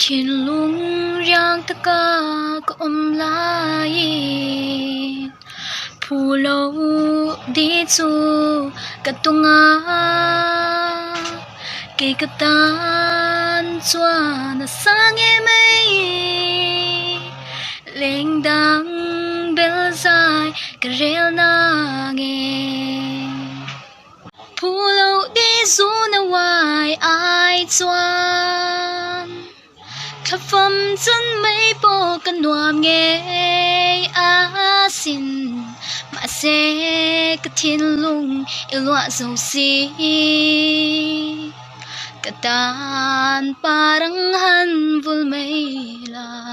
Thiên lung rang ta ca có lại phù lâu đi chu cả tung kể cả tan chua na sang em ấy lên đắng bel dài cả rel na nghe phù lâu đi du na hoài ai chuan khắp phẩm chân mấy bộ cần nuam nghe xin mà sẽ cái thiên lung yêu loạn dầu xí cái tan parang han vul mấy la